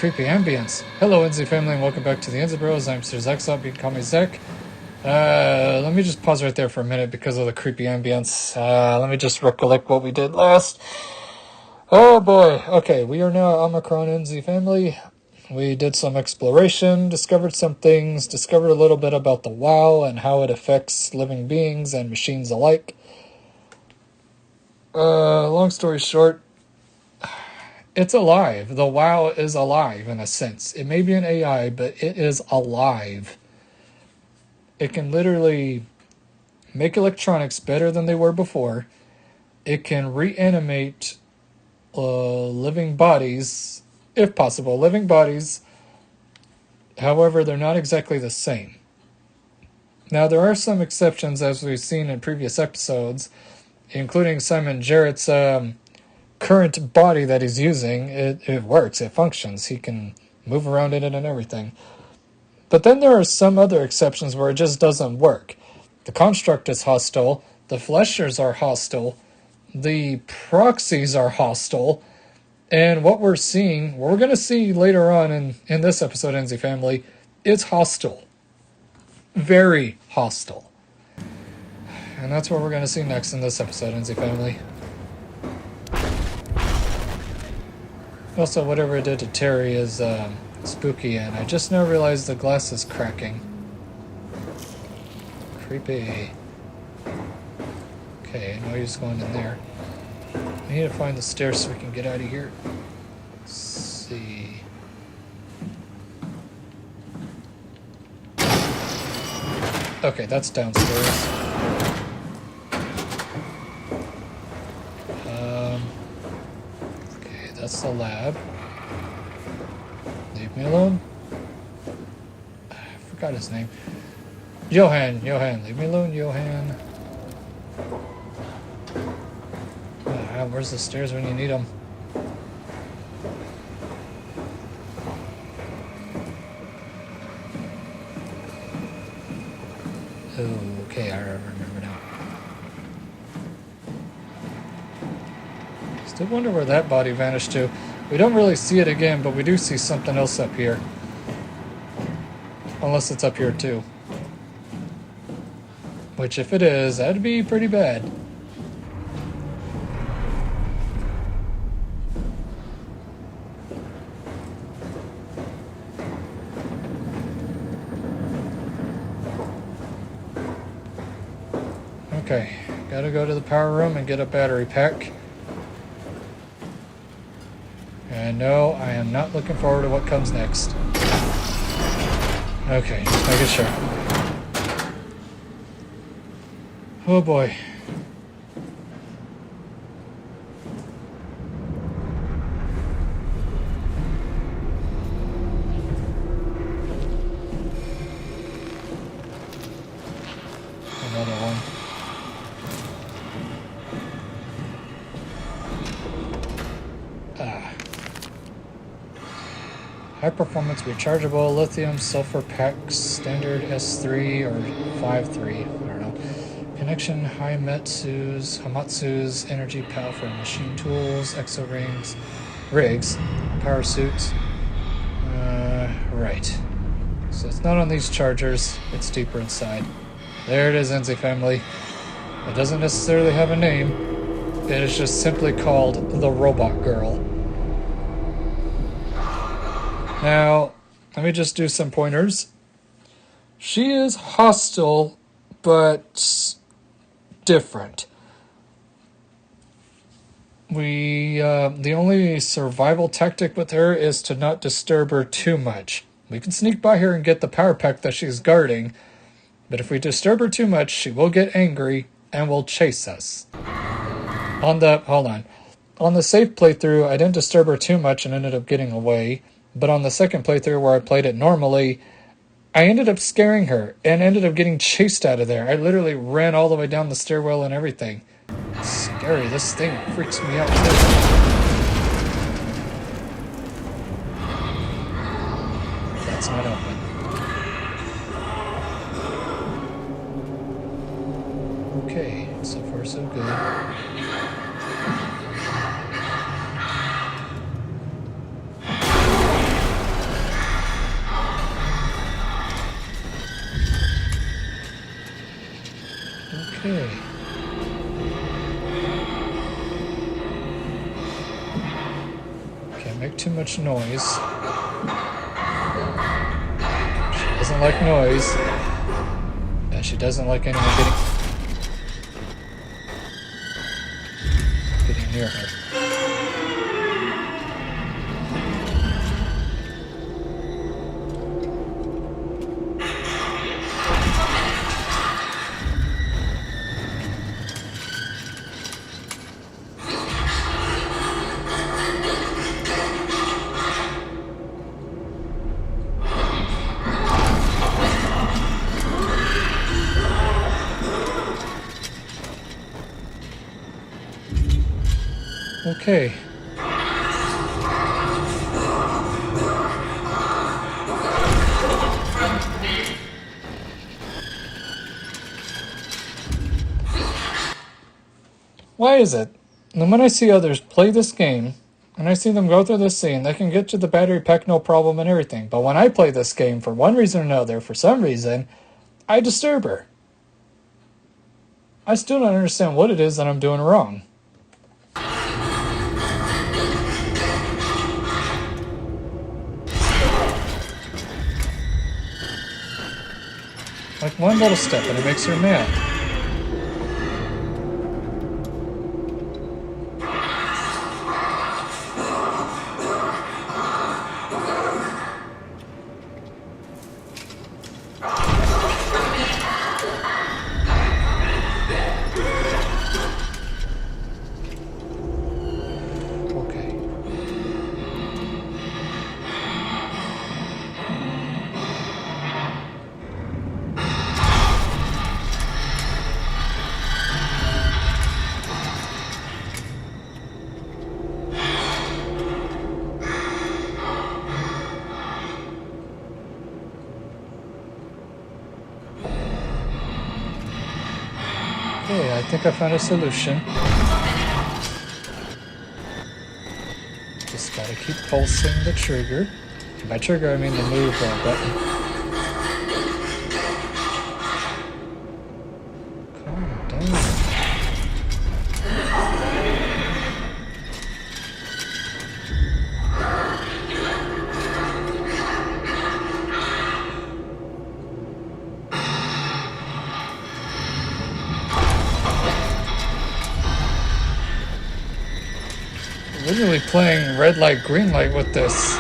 creepy ambience. Hello, NZ family, and welcome back to the NZ Bros. I'm Sir Zexop. You can call me Zek. Let me just pause right there for a minute because of the creepy ambience. Let me just recollect what we did last. Oh boy. Okay, we are now Omicron NZ family. We did some exploration, discovered some things, discovered a little bit about the WoW and how it affects living beings and machines alike. Long story short, it's alive. The WoW is alive in a sense. It may be an AI, but it is alive. It can literally make electronics better than they were before. It can reanimate living bodies, if possible. Living bodies, however, they're not exactly the same. Now, there are some exceptions, as we've seen in previous episodes, including Simon Jarrett's current body that he's using. It works, it functions. He can move around in it and everything. But then there are some other exceptions where it just doesn't work. The construct is hostile, the fleshers are hostile, the proxies are hostile, and what we're going to see later on in this episode, NZ Family, it's hostile. Very hostile. And that's what we're going to see next in this episode, NZ Family. Also, whatever it did to Terry is spooky, and I just now realized the glass is cracking. Creepy. Okay, no use going in there. I need to find the stairs so we can get out of here. Let's see. Okay, that's downstairs. Okay, that's the lab. Leave me alone. I forgot his name. Johan, leave me alone, Johan. Where's the stairs when you need them? Okay, I remember now. Still wonder where that body vanished to. We don't really see it again, but we do see something else up here. Unless it's up here too. Which, if it is, that'd be pretty bad. Okay, gotta go to the power room and get a battery pack. And no, I am not looking forward to what comes next. Okay, just making sure. Oh boy. Another one. High performance rechargeable lithium sulfur packs, standard S3 or 5.3, I don't know. Connection Hamatsu's energy pal for machine tools, exo rigs, power suits. Right. So it's not on these chargers, it's deeper inside. There it is, NZ family. It doesn't necessarily have a name. It is just simply called the Robot Girl. Now, let me just do some pointers. She is hostile, but different. The only survival tactic with her is to not disturb her too much. We can sneak by her and get the power pack that she's guarding, but if we disturb her too much, she will get angry and will chase us. On the safe playthrough, I didn't disturb her too much and ended up getting away. But on the second playthrough where I played it normally, I ended up scaring her and ended up getting chased out of there. I literally ran all the way down the stairwell and everything. It's scary. This thing freaks me out too. That's not open. Okay, so far so good. Okay. Can't make too much noise. She doesn't like noise. And she doesn't like anyone getting near her. Okay. Why is it? And when I see others play this game, and I see them go through this scene, they can get to the battery pack no problem and everything. But when I play this game, for one reason or another, for some reason, I disturb her. I still don't understand what it is that I'm doing wrong. Like one little step and it makes her mad. Okay, I think I found a solution. Just gotta keep pulsing the trigger. And by trigger, I mean the move button. Calm down. Literally playing red light, green light with this.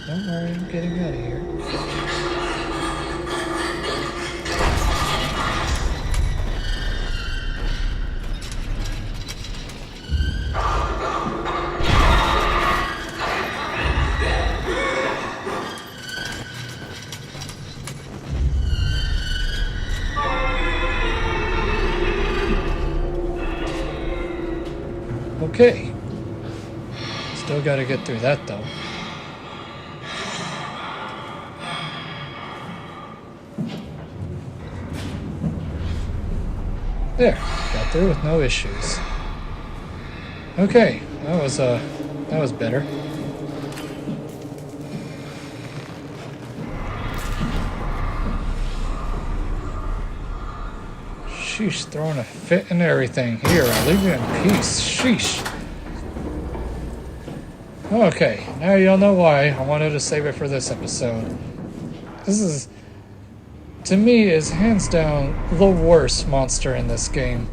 Don't worry, I'm getting out of here. Okay. Still gotta get through that though. There, got through with no issues. Okay, that was better. Sheesh, throwing a fit and everything. Here, I'll leave you in peace. Sheesh. Okay, now y'all know why I wanted to save it for this episode. This is, to me, is hands down the worst monster in this game.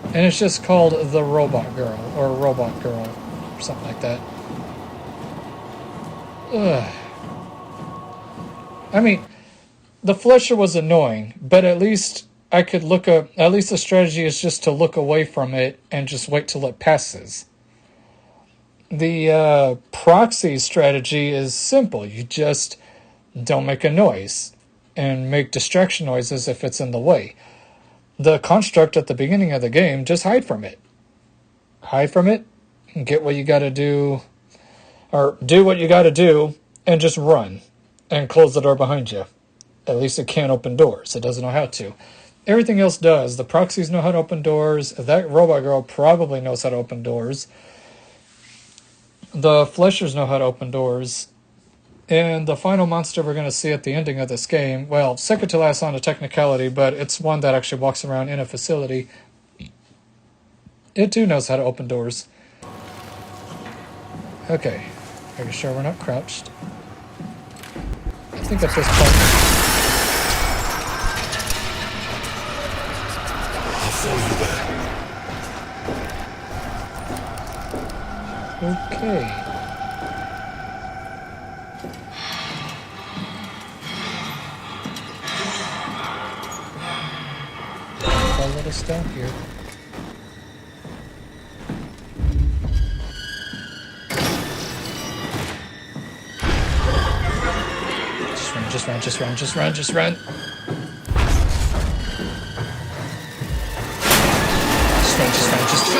And it's just called the Robot Girl, or Robot Girl, or something like that. Ugh. I mean, the Flesher was annoying, but at least I could look up, at least the strategy is just to look away from it and just wait till it passes. The proxy strategy is simple. You just don't make a noise and make distraction noises if it's in the way. The construct at the beginning of the game, just hide from it. Hide from it, and get what you got to do, or do what you got to do, and just run and close the door behind you. At least it can't open doors. It doesn't know how to. Everything else does. The proxies know how to open doors. That robot girl probably knows how to open doors. The fleshers know how to open doors. And the final monster we're going to see at the ending of this game, well, second to last on a technicality, but it's one that actually walks around in a facility. It too knows how to open doors. Okay. Are you sure we're not crouched? I think at this point... I'll follow you back. Okay. I'll let us down here. Just run. Just run. Shut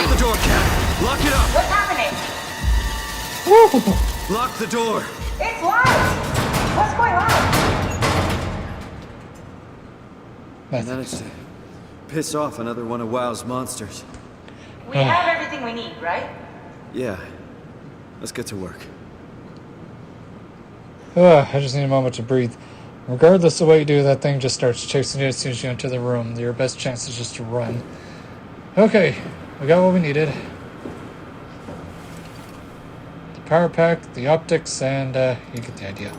the door, Cat. Lock it up. What's happening? Woo! Lock the door. It's locked! What's going on? I managed to piss off another one of WoW's monsters. We have everything we need, right? Yeah. Let's get to work. I just need a moment to breathe. Regardless of what you do, that thing just starts chasing you as soon as you enter the room. Your best chance is just to run. Okay, we got what we needed. The power pack, the optics, and you get the idea.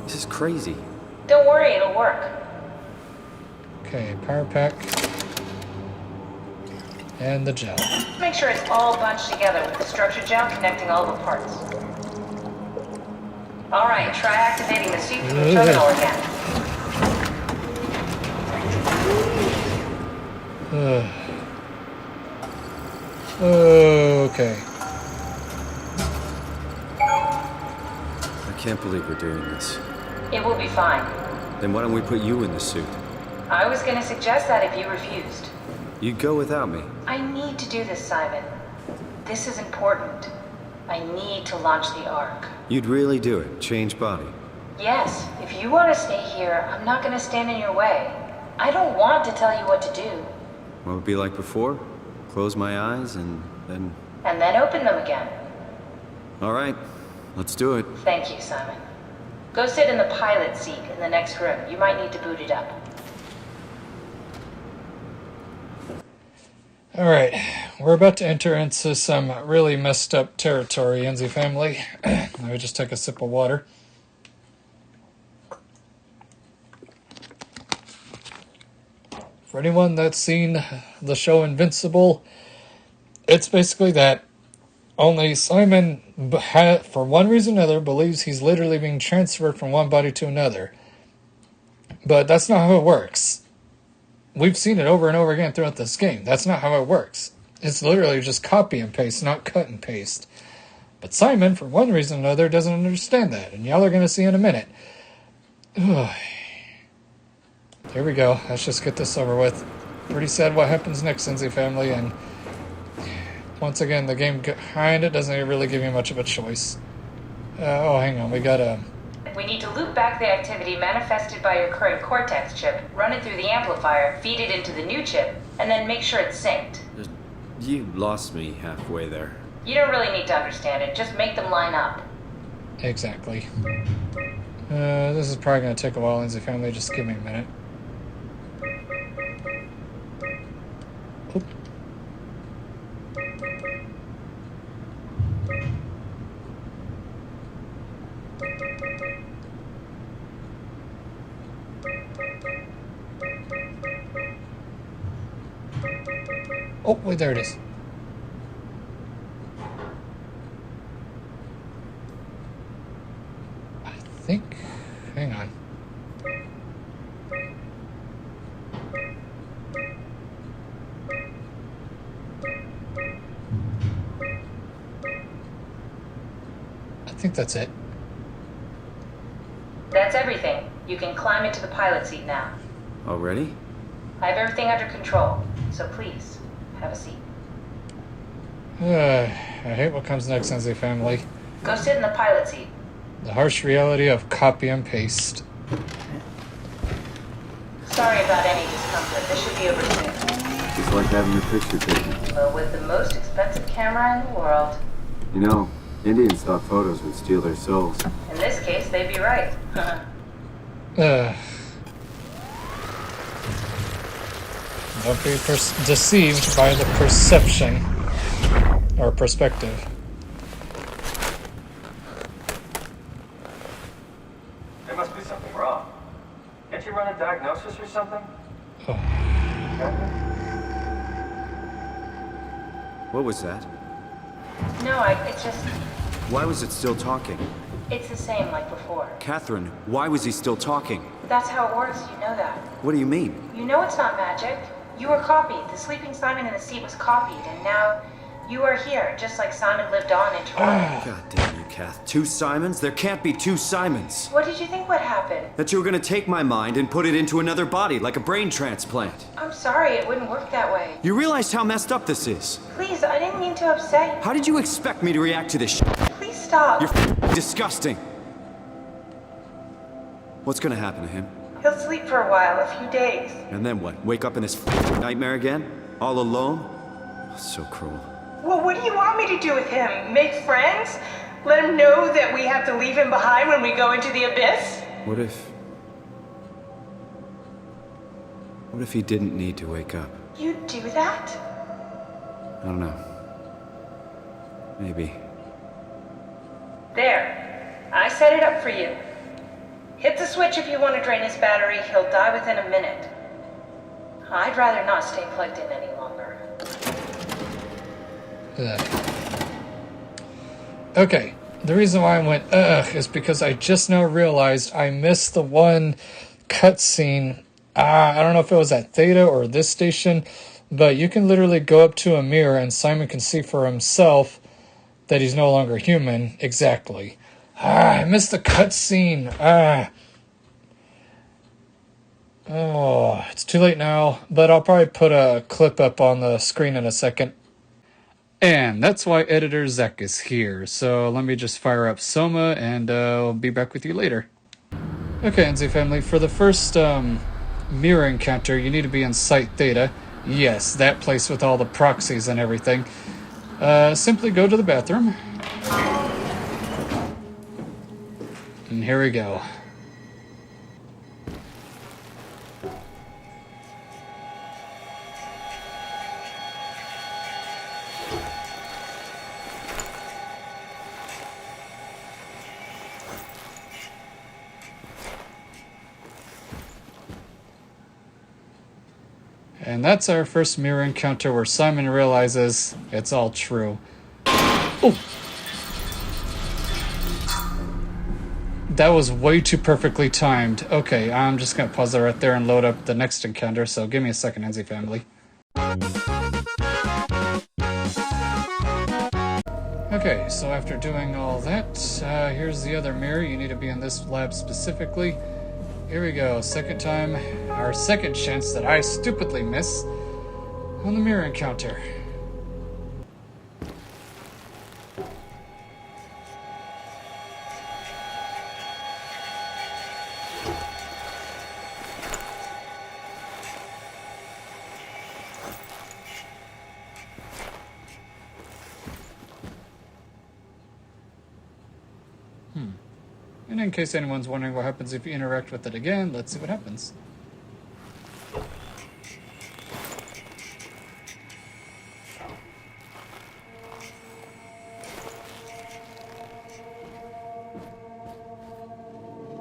This is crazy. Don't worry, it'll work. Okay, power pack. And the gel. Make sure it's all bunched together with the structure gel connecting all the parts. Alright, try activating the suit from the terminal again. Okay. I can't believe we're doing this. It will be fine. Then why don't we put you in the suit? I was gonna suggest that if you refused. You'd go without me. I need to do this, Simon. This is important. I need to launch the Ark. You'd really do it? Change body? Yes, if you want to stay here, I'm not gonna stand in your way. I don't want to tell you what to do. What would it be like before? Close my eyes and then... And then open them again. Alright, let's do it. Thank you, Simon. Go sit in the pilot seat in the next room. You might need to boot it up. Alright, we're about to enter into some really messed up territory, Enzi family. Let me just take a sip of water. For anyone that's seen the show Invincible, it's basically that. Only Simon, for one reason or another, believes he's literally being transferred from one body to another. But that's not how it works. We've seen it over and over again throughout this game. That's not how it works. It's literally just copy and paste, not cut and paste. But Simon, for one reason or another, doesn't understand that. And y'all are going to see in a minute. There we go. Let's just get this over with. Pretty sad what happens next, Enzi family. And once again, the game kind of doesn't really give you much of a choice. Oh, hang on. We need to loop back the activity manifested by your current Cortex chip, run it through the amplifier, feed it into the new chip, and then make sure it's synced. You lost me halfway there. You don't really need to understand it, just make them line up. Exactly. This is probably going to take a while, Enzi family. Just give me a minute. Oop. Oh, wait, there it is. I think... Hang on. think that's it. That's everything. You can climb into the pilot seat now. Already? I have everything under control, so please, have a seat. I hate what comes next, Sensei family. Go sit in the pilot seat. The harsh reality of copy and paste. Sorry about any discomfort. This should be over soon. It's like having your picture taken. Well, with the most expensive camera in the world. You know, Indian stock photos would steal their souls. In this case, they'd be right. Don't be deceived by the perception or perspective. There must be something wrong. Can't you run a diagnosis or something? Oh. What was that? No, it's just... Why was it still talking? It's the same like before. Catherine, why was he still talking? That's how it works, you know that. What do you mean? You know it's not magic. You were copied. The sleeping Simon in the seat was copied, and now you are here, just like Simon lived on in Toronto. God damn you, Kath. 2 Simons? There can't be 2 Simons. What did you think would happen? That you were gonna take my mind and put it into another body, like a brain transplant. I'm sorry, it wouldn't work that way. You realize how messed up this is? Please, I didn't mean to upset you. How did you expect me to react to this shit? Please stop. You're disgusting. What's gonna happen to him? He'll sleep for a while, a few days. And then what? Wake up in this nightmare again? All alone? So cruel. Well, what do you want me to do with him? Make friends? Let him know that we have to leave him behind when we go into the abyss? What if he didn't need to wake up? You'd do that? I don't know. Maybe. There. I set it up for you. Hit the switch if you want to drain his battery. He'll die within a minute. I'd rather not stay plugged in any longer. Ugh. Okay, the reason why I went ugh is because I just now realized I missed the one cutscene. I don't know if it was at Theta or this station, but you can literally go up to a mirror and Simon can see for himself that he's no longer human. Exactly. I missed the cutscene. Oh, it's too late now, but I'll probably put a clip up on the screen in a second. And that's why Editor Zek is here. So let me just fire up SOMA and I'll be back with you later. Okay, NZ family, for the first mirror encounter, you need to be in Site Theta. Yes, that place with all the proxies and everything. Simply go to the bathroom. And here we go. And that's our first mirror encounter where Simon realizes it's all true. Oh! That was way too perfectly timed. Okay, I'm just going to pause it right there and load up the next encounter, so give me a second, NZ family. Okay, so after doing all that, here's the other mirror. You need to be in this lab specifically. Here we go, second time, our second chance that I stupidly miss on the mirror encounter. And in case anyone's wondering what happens if you interact with it again, let's see what happens.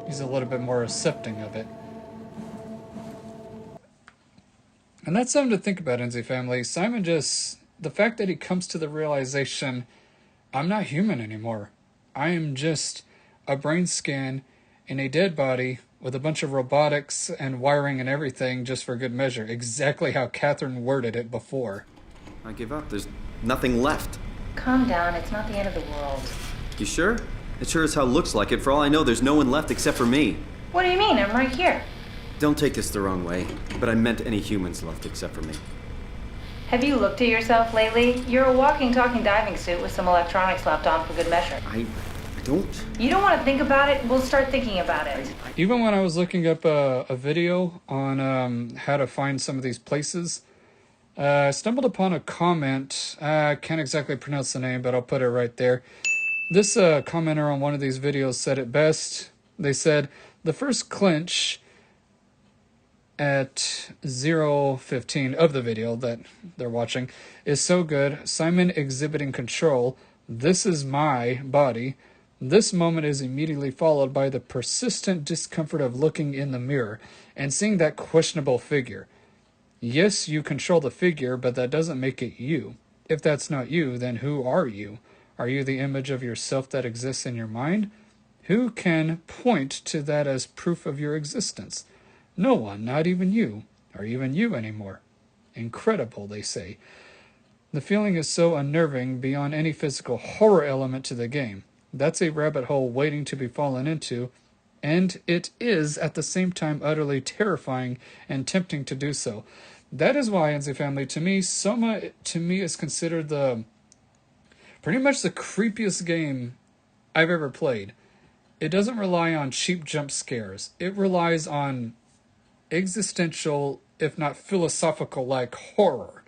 He's a little bit more accepting of it. And that's something to think about, NZ family. Simon just, the fact that he comes to the realization, I'm not human anymore. I am just a brain scan in a dead body with a bunch of robotics and wiring and everything just for good measure. Exactly how Catherine worded it before. I give up. There's nothing left. Calm down, it's not the end of the world. You sure? It sure as hell looks like it. For all I know, there's no one left except for me. What do you mean? I'm right here. Don't take this the wrong way, but I meant any humans left except for me. Have you looked at yourself lately? You're a walking, talking diving suit with some electronics slapped on for good measure. I don't. You don't want to think about it? We'll start thinking about it. Even when I was looking up a video on how to find some of these places, I stumbled upon a comment. I can't exactly pronounce the name, but I'll put it right there. This commenter on one of these videos said it best. They said, the first clinch at 0:15 of the video that they're watching is so good. Simon exhibiting control. This is my body. This moment is immediately followed by the persistent discomfort of looking in the mirror and seeing that questionable figure. Yes, you control the figure, but that doesn't make it you. If that's not you, then who are you? Are you the image of yourself that exists in your mind? Who can point to that as proof of your existence? No one, not even you, or even you anymore. Incredible, they say. The feeling is so unnerving beyond any physical horror element to the game. That's a rabbit hole waiting to be fallen into, and it is at the same time utterly terrifying and tempting to do so. That is why, NZ family, to me, SOMA is considered pretty much the creepiest game I've ever played. It doesn't rely on cheap jump scares. It relies on existential, if not philosophical, like horror.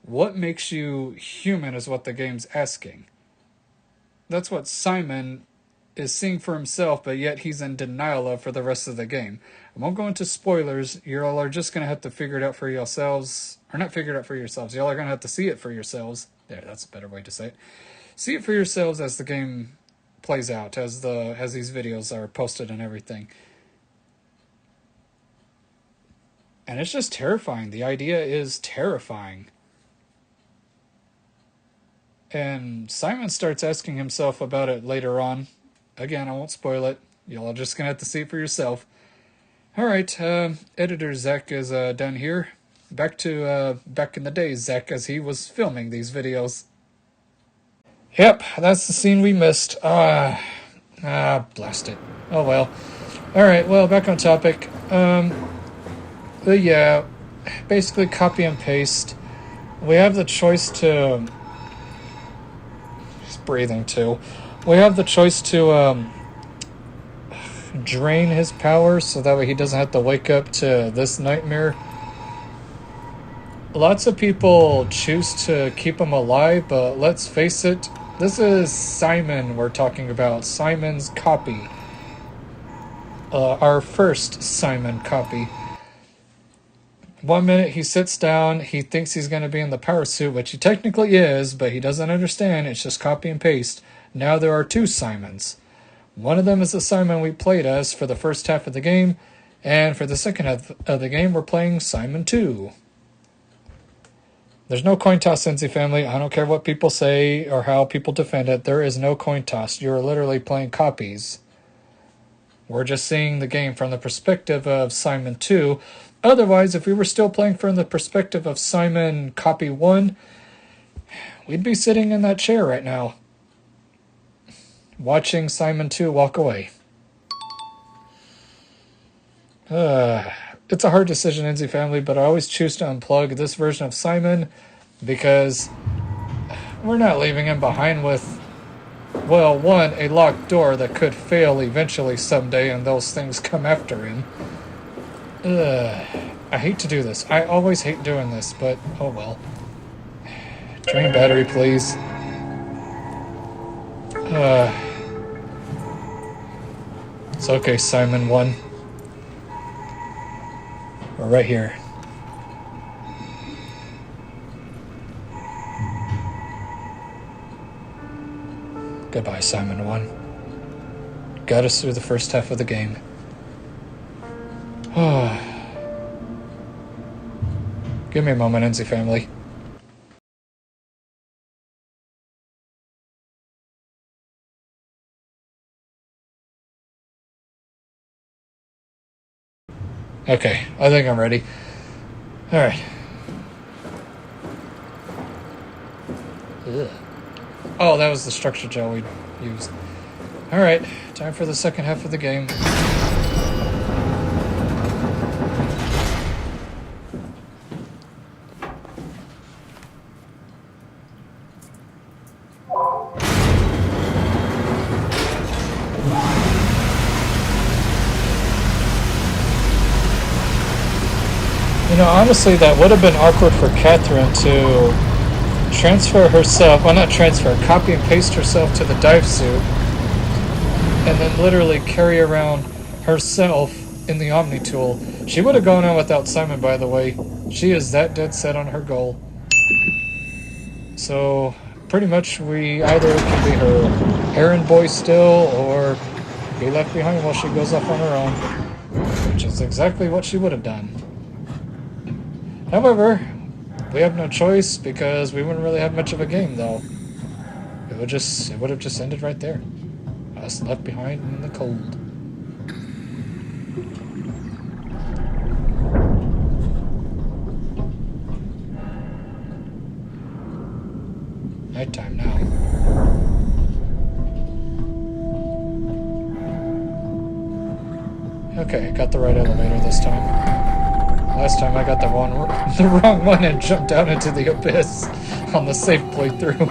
What makes you human is what the game's asking. That's what Simon is seeing for himself, but yet he's in denial of for the rest of the game. I won't go into spoilers. You all are just going to have to figure it out for yourselves. Or not figure it out for yourselves. You all are going to have to see it for yourselves. There, that's a better way to say it. See it for yourselves as the game plays out, as these videos are posted and everything. And it's just terrifying. The idea is terrifying. And Simon starts asking himself about it later on. Again, I won't spoil it. Y'all are just going to have to see it for yourself. Alright, editor Zach is done here. Back in the day, Zach, as he was filming these videos. Yep, that's the scene we missed. Blast it. Oh well. Alright, well, back on topic. But yeah, basically copy and paste. We have the choice to... He's breathing too. We have the choice to drain his power so that way he doesn't have to wake up to this nightmare. Lots of people choose to keep him alive, but let's face it, this is Simon we're talking about. Simon's copy. Our first Simon copy. 1 minute he sits down, he thinks he's going to be in the power suit, which he technically is, but he doesn't understand, it's just copy and paste. Now there are two Simons. One of them is the Simon we played as for the first half of the game, and for the second half of the game we're playing Simon 2. There's no coin toss, Cincy family. I don't care what people say or how people defend it. There is no coin toss. You're literally playing copies. We're just seeing the game from the perspective of Simon 2. Otherwise, if we were still playing from the perspective of Simon Copy 1, we'd be sitting in that chair right now, watching Simon 2 walk away. It's a hard decision, NZ family, but I always choose to unplug this version of Simon because we're not leaving him behind with, well, one, a locked door that could fail eventually someday and those things come after him. I hate to do this. I always hate doing this, but oh well. Drain battery, please. It's okay, Simon 1. We're right here. Goodbye, Simon 1. Got us through the first half of the game. Give me a moment, NZ family. Okay, I think I'm ready. Alright. Oh, that was the structure gel we used. Alright, time for the second half of the game. You know, honestly, that would have been awkward for Catherine to transfer herself, well, not transfer, copy and paste herself to the dive suit, and then literally carry around herself in the Omni tool. She would have gone on without Simon, by the way. She is that dead set on her goal. So, pretty much we either can be her errand boy still, or be left behind while she goes off on her own, which is exactly what she would have done. However, we have no choice because we wouldn't really have much of a game, though. It would have just ended right there. Us left behind in the cold. Nighttime now. Okay, got the right elevator this time. Last time I got the wrong one and jumped down into the abyss on the safe playthrough.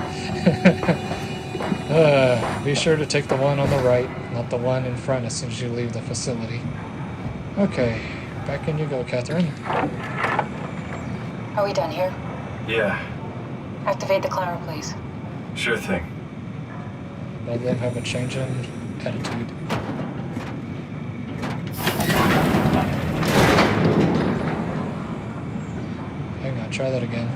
Be sure to take the one on the right, not the one in front as soon as you leave the facility. Okay, back in you go, Catherine. Are we done here? Yeah, Activate the climber, please. sure thing. Let them have a change in attitude. Hang on, try that again.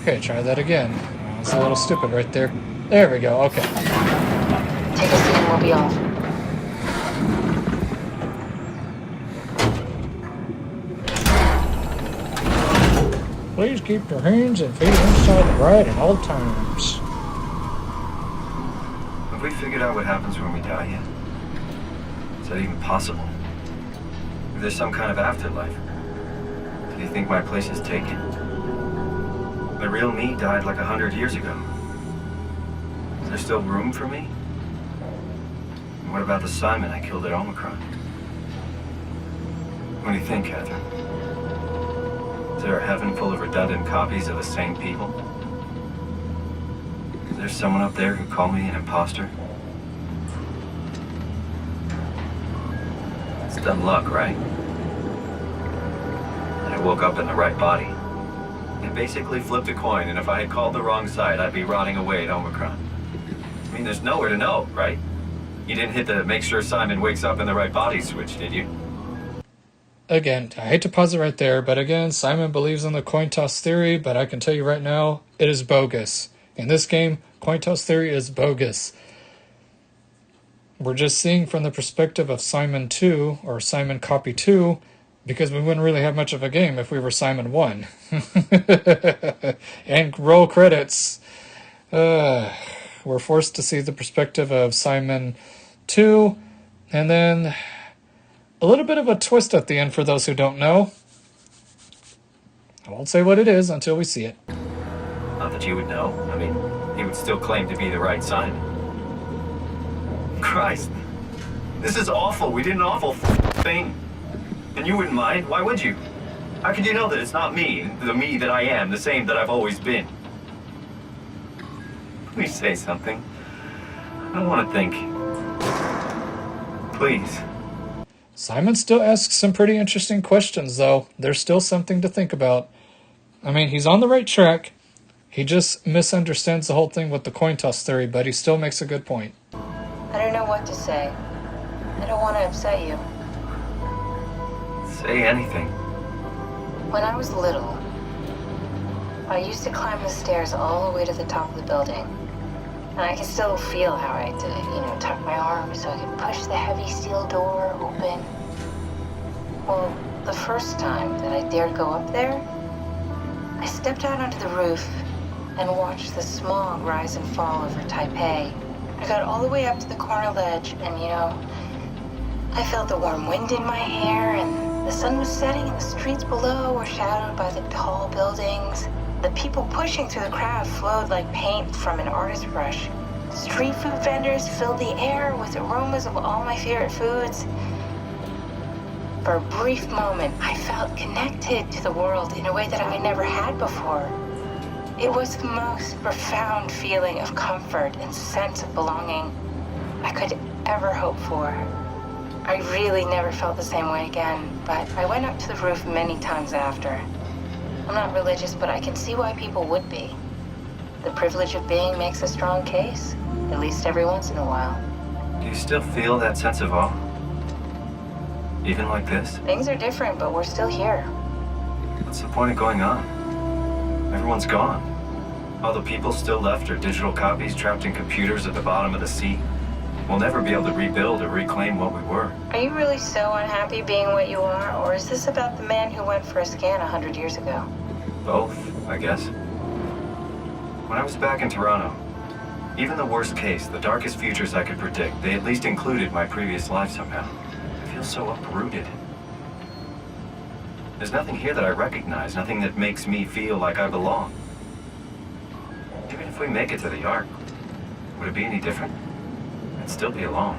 Okay, try that again. Oh, it's a little stupid right there. There we go, okay. Take a seat and we'll be off. Please keep your hands and feet inside the ride at all times. Have we figured out what happens when we die yet? Is that even possible? If there's some kind of afterlife, do you think my place is taken? The real me died like 100 years ago. Is there still room for me? And what about the Simon I killed at Omicron? What do you think, Catherine? Is there a heaven full of redundant copies of the same people? Is there someone up there who called me an imposter? It's dumb luck, right? And I woke up in the right body. I basically flipped a coin, and if I had called the wrong side, I'd be rotting away at Omicron. I mean, there's nowhere to know, right? You didn't hit the make sure Simon wakes up in the right body switch, did you? Again, I hate to pause it right there, but again, Simon believes in the coin toss theory, but I can tell you right now, it is bogus. In this game, coin toss theory is bogus. We're just seeing from the perspective of Simon 2, or Simon Copy 2, because we wouldn't really have much of a game if we were Simon 1. And roll credits. We're forced to see the perspective of Simon 2, and then a little bit of a twist at the end for those who don't know. I won't say what it is until we see it. Not that you would know. I mean, he would still claim to be the right Simon. Christ. This is awful. We did an awful thing. And you wouldn't mind. Why would you? How could you know that it's not me, the me that I am, the same that I've always been? Please say something. I don't want to think. Please. Simon still asks some pretty interesting questions, though. There's still something to think about. I mean, he's on the right track. He just misunderstands the whole thing with the coin toss theory, but he still makes a good point. I don't know what to say. I don't want to upset you. Say anything. When I was little, I used to climb the stairs all the way to the top of the building. And I can still feel how I had to, tuck my arm so I could push the heavy steel door open. Well, the first time that I dared go up there, I stepped out onto the roof and watched the smog rise and fall over Taipei. I got all the way up to the corner ledge and, I felt the warm wind in my hair and the sun was setting and the streets below were shadowed by the tall buildings. The people pushing through the crowd flowed like paint from an artist's brush. Street food vendors filled the air with aromas of all my favorite foods. For a brief moment, I felt connected to the world in a way that I never had before. It was the most profound feeling of comfort and sense of belonging I could ever hope for. I really never felt the same way again, but I went up to the roof many times after. I'm not religious, but I can see why people would be. The privilege of being makes a strong case, at least every once in a while. Do you still feel that sense of awe? Even like this? Things are different, but we're still here. What's the point of going on? Everyone's gone. All the people still left are digital copies trapped in computers at the bottom of the sea. We'll never be able to rebuild or reclaim what we were. Are you really so unhappy being what you are, or is this about the man who went for a scan 100 years ago? Both, I guess. When I was back in Toronto, even the worst case, the darkest futures I could predict, they at least included my previous life somehow. I feel so uprooted. There's nothing here that I recognize, nothing that makes me feel like I belong. Even if we make it to the Ark, would it be any different? I'd still be alone.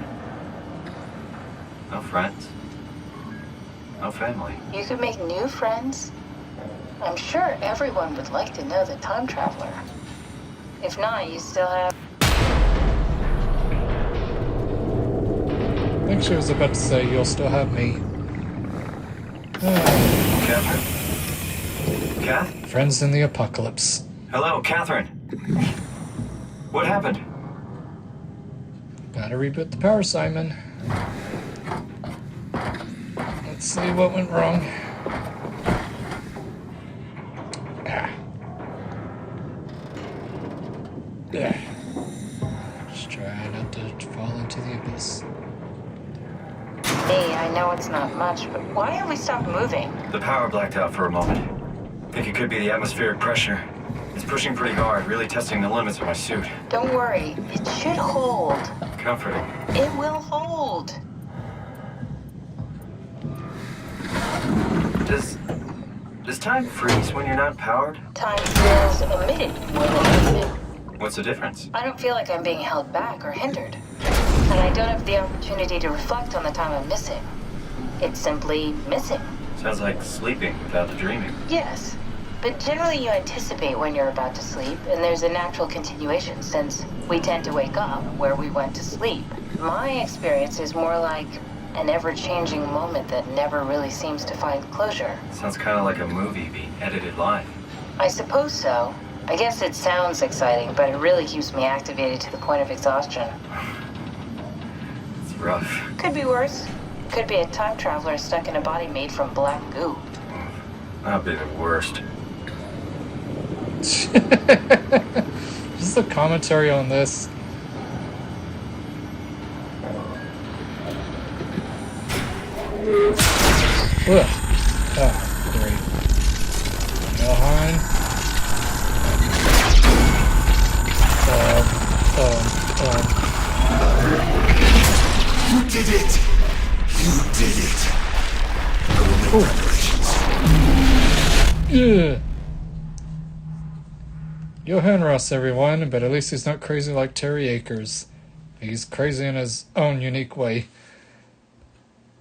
No friends. No family. You could make new friends. I'm sure everyone would like to know the time traveler. If not, you still have... I think she was about to say, you'll still have me. Catherine? Kath? Friends in the apocalypse. Hello, Catherine. What happened? Gotta reboot the power, Simon. Let's see what went wrong. Yeah. Just try not to fall into the abyss. Hey, I know it's not much, but why have we stopped moving? The power blacked out for a moment. Think it could be the atmospheric pressure. It's pushing pretty hard, really testing the limits of my suit. Don't worry, it should hold. Comforting. It will hold. Does time freeze when you're not powered? Time feels emitted more than movement. What's the difference? I don't feel like I'm being held back or hindered. And I don't have the opportunity to reflect on the time I'm missing. It's simply missing. Sounds like sleeping without the dreaming. Yes, but generally you anticipate when you're about to sleep, and there's a natural continuation since we tend to wake up where we went to sleep. My experience is more like an ever-changing moment that never really seems to find closure. Sounds kind of like a movie being edited live. I suppose so. I guess it sounds exciting, but it really keeps me activated to the point of exhaustion. It's rough. Could be worse. Could be a time traveler stuck in a body made from black goo. That'd be the worst. Just a commentary on this. Ugh. Oh, great. Johan. You did it! You did it! I will make preparations. Yeah. Johan Ross, everyone, but at least he's not crazy like Terry Akers. He's crazy in his own unique way.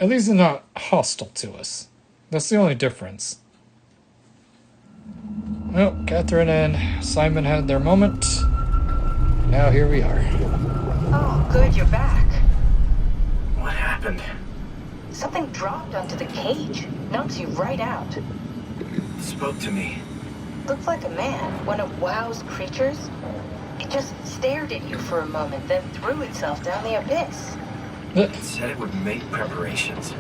At least he's not hostile to us. That's the only difference. Well, Catherine and Simon had their moment. Now here we are. Oh, good, you're back. What happened? Something dropped onto the cage. Knocks you right out. It spoke to me. Looked like a man, one of WoW's creatures. It just stared at you for a moment, then threw itself down the abyss. It said it would make preparations.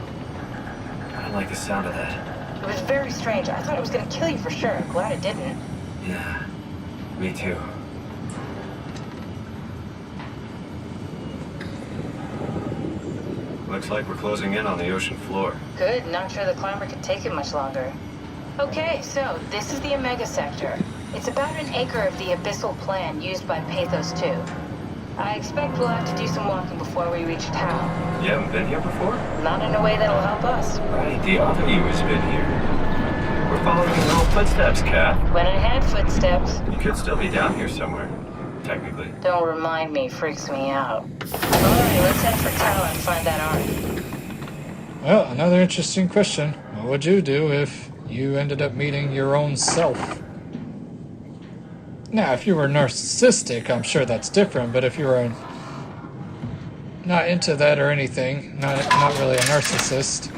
I don't like the sound of that. It was very strange. I thought it was going to kill you for sure. I'm glad it didn't. Yeah, me too. Looks like we're closing in on the ocean floor. Good, not sure the climber could take it much longer. Okay, so this is the Omega Sector. It's about an acre of the abyssal plan used by Pathos 2. I expect we'll have to do some walking before we reach town. You haven't been here before? Not in a way that'll help us. Right, the other you has been here. we're following your little footsteps, Kat. When I had footsteps. You could still be down here somewhere, technically. Don't remind me, freaks me out. Alright, let's head for Tau and find that arc. Well, another interesting question. What would you do if you ended up meeting your own self? Now, if you were narcissistic, I'm sure that's different, but if you were not into that or anything, not really a narcissist,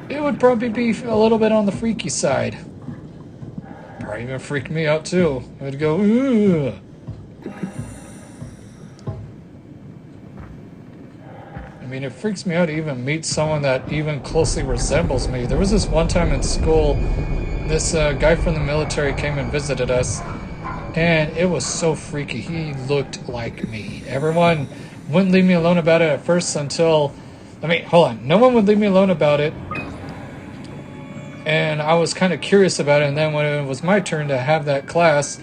it would probably be a little bit on the freaky side. Probably even freak me out too. It would go, ooh. I mean, it freaks me out to even meet someone that even closely resembles me. There was this one time in school, this guy from the military came and visited us, and it was so freaky. He looked like me. Everyone wouldn't leave me alone about it at first until... I mean, hold on. No one would leave me alone about it. And I was kind of curious about it, and then when it was my turn to have that class,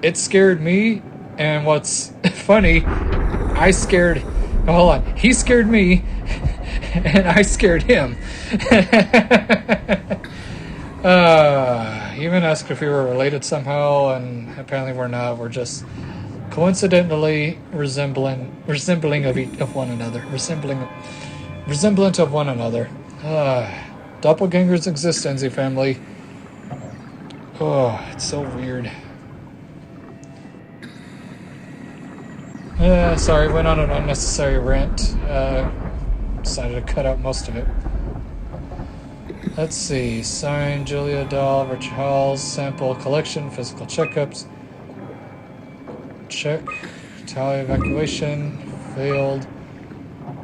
it scared me, and what's funny, I scared... Hold on. He scared me, and I scared him. Even asked if we were related somehow, and apparently we're not. We're just coincidentally resembling of one another. Resemblant of one another. Doppelgangers exist, NZ family. Oh, it's so weird. Sorry, went on an unnecessary rant. Decided to cut out most of it. Let's see. Sign, Julia doll, Richard Halls, sample collection, physical checkups. Check. Tally evacuation. Failed.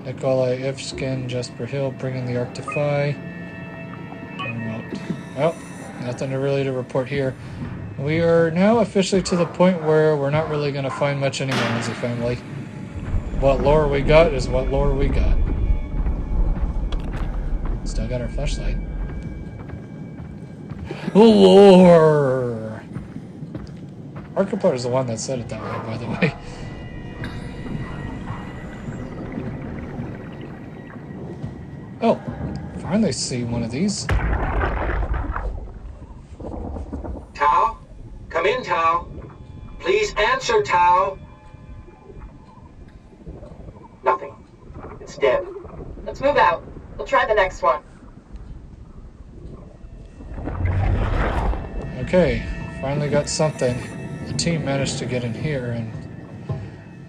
Nikolai Ifskin, Jasper Hill, bringing the Arc to Phi. Remote. Well, nothing really to report here. We are now officially to the point where we're not really going to find much anymore as a family. What lore we got is what lore we got. Still got our flashlight. Lore! Archipart is the one that said it that way, by the way. Oh, finally see one of these. Tau? Come in, Tau. Please answer, Tau. Nothing. It's dead. Let's move out. We'll try the next one. Okay, finally got something. The team managed to get in here and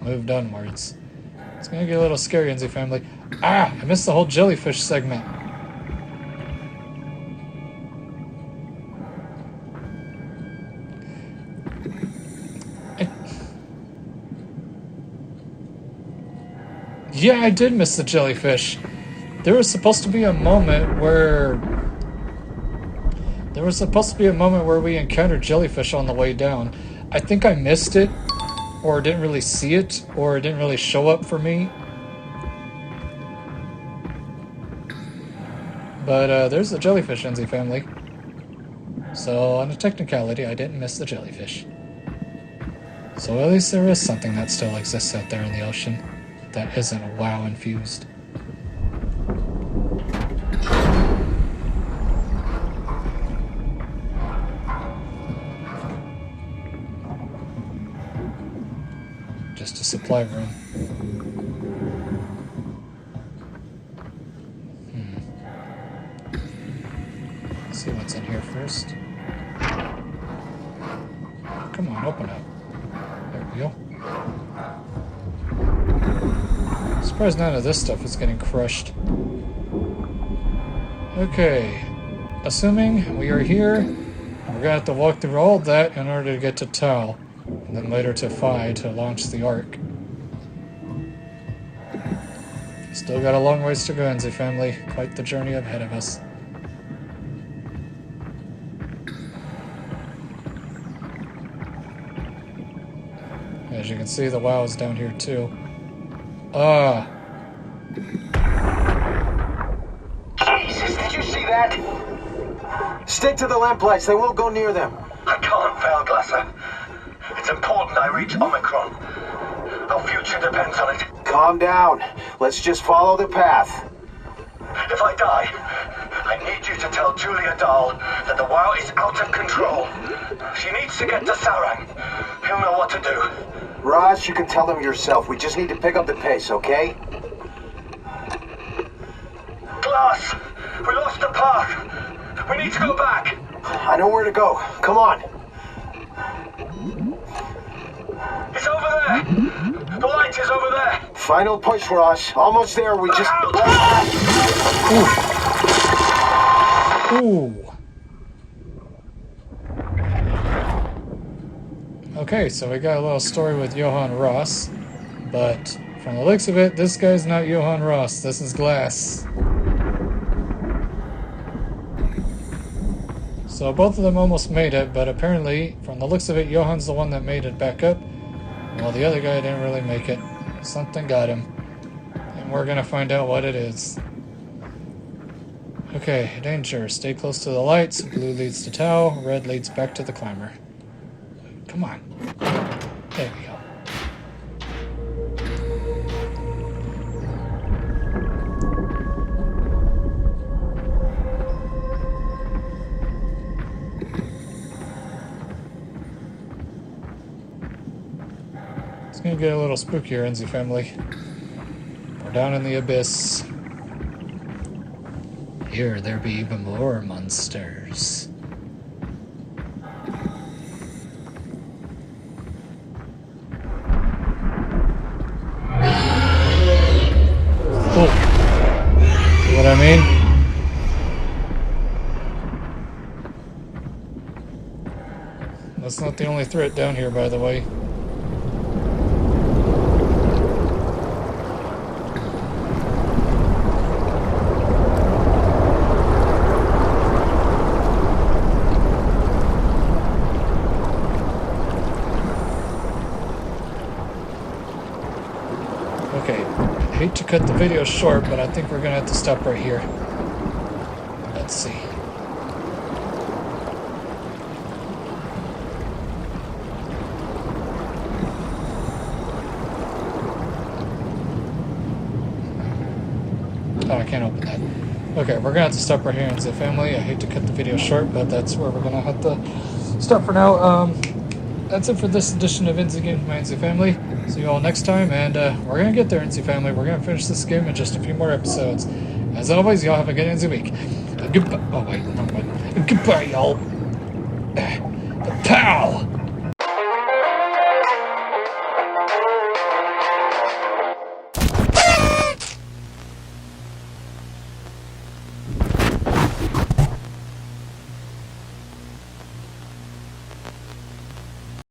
moved onwards. It's gonna get a little scary, NZ family. Ah, I missed the whole jellyfish segment. Yeah, I did miss the jellyfish. There was supposed to be a moment where... we encountered jellyfish on the way down. I think I missed it, or didn't really see it, or it didn't really show up for me. But there's the jellyfish, NZ family. So on a technicality, I didn't miss the jellyfish. So at least there is something that still exists out there in the ocean that isn't WoW infused. Just a supply room. Let's see what's in here first. Come on, open up. There we go. Surprised none of this stuff is getting crushed. Okay. Assuming we are here, we're gonna have to walk through all of that in order to get to Tau, and then later to Phi to launch the Ark. Still got a long ways to go, NZ family. Quite the journey ahead of us. As you can see, the WoW is down here too. Jesus, did you see that? Stick to the lamplights. They won't go near them. I can't fail, Glasser. It's important I reach Omicron. Our future depends on it. Calm down. Let's just follow the path. If I die, I need you to tell Julia Dahl that the WoW is out of control. She needs to get to Sarang. He'll know what to do. Raj, you can tell them yourself. We just need to pick up the pace, okay? Glass! We lost the path! We need to go back! I know where to go. Come on. It's over there! The light is over there! Final push, Raj. Almost there. We just... Ooh. Okay, so we got a little story with Johann Ross, but from the looks of it, this guy's not Johann Ross. This is Glass. So both of them almost made it, but apparently, from the looks of it, Johann's the one that made it back up, while the other guy didn't really make it. Something got him, and we're gonna find out what it is. Okay, danger. Stay close to the lights. Blue leads to Tau, red leads back to the climber. Come on. There we go. It's gonna get a little spookier, Enzi family. We're down in the abyss. Here, there be even more monsters. Oh, see what I mean? That's not the only threat down here, by the way. Okay, I hate to cut the video short, but I think we're gonna have to stop right here. Let's see. Oh, I can't open that. Okay, we're gonna have to stop right here, Enzi family. I hate to cut the video short, but that's where we're gonna have to stop for now. That's it for this edition of Enzi Games, my Enzi family. See you all next time, and we're gonna get there, Enzi family. We're gonna finish this game in just a few more episodes. As always, y'all have a good Enzi week. Goodbye. Oh wait, wrong one. Goodbye, y'all. Pow!